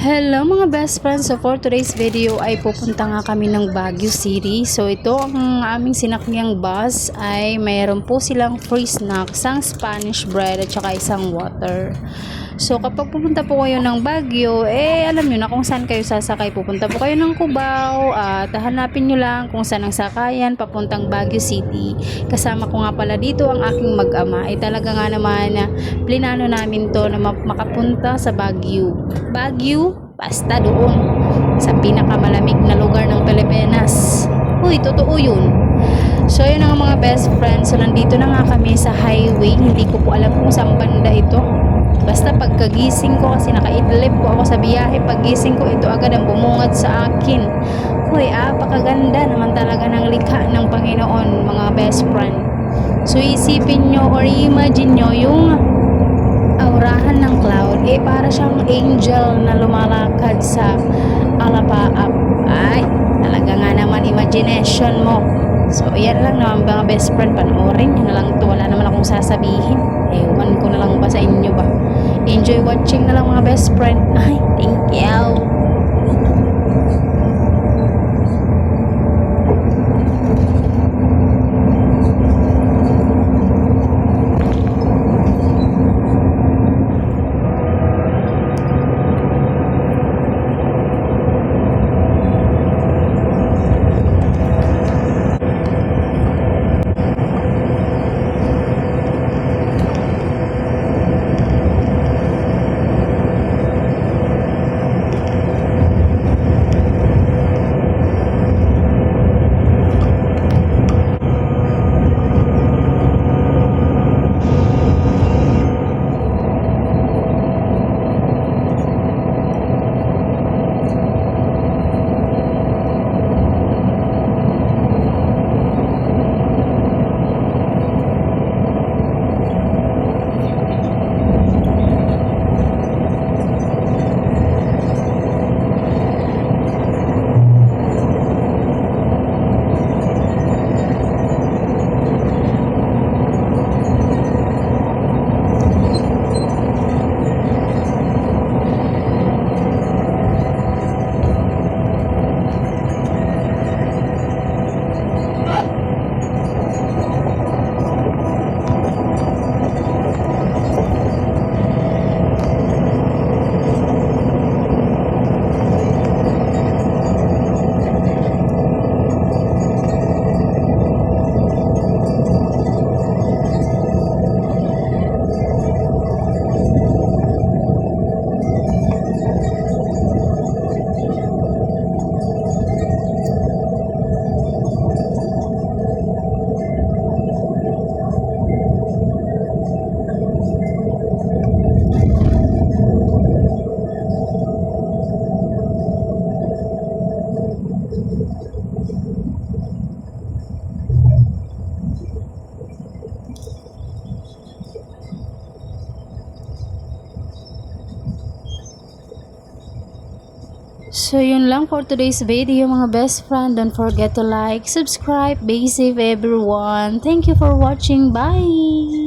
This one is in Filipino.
Hello mga best friends, so for today's video ay pupunta nga kami ng Baguio City. So ito ang aming sinakyang bus ay mayroon po silang free snacks, isang Spanish bread at saka isang water. So kapag pupunta po kayo ng Baguio, alam nyo na kung saan kayo sasakay. Pupunta po kayo ng Cubao at hanapin nyo lang kung saan ang sakayan papuntang Baguio City. Kasama ko nga pala dito ang aking mag-ama. Talaga nga naman plinano namin to na makapunta sa Baguio. Baguio, basta doon sa pinakamalamig na lugar ng Pilipinas. Uy, totoo yun. So yun ang mga best friends. So nandito na nga kami sa highway. Hindi ko po alam kung saan banda ito. Basta pagkagising ko, kasi nakaidlip po ako sa biyahe, paggising ko ito agad ang bumungad sa akin. Uy, apakaganda naman talaga ng likha ng Panginoon, mga best friend. So isipin nyo or imagine nyo yung aurahan ng cloud, para siyang angel na lumalakad sa alapaap. Ay, talaga nga naman imagination mo. So yan lang naman mga best friend, panoorin nyo na lang ito, wala naman akong sasabihin. Ewan ko na lang ba sa inyo ba. Enjoy watching na lang mga best friend. Ay, thank you. So yun lang for today's video mga best friend. Don't forget to like, subscribe, be safe everyone. Thank you for watching. Bye!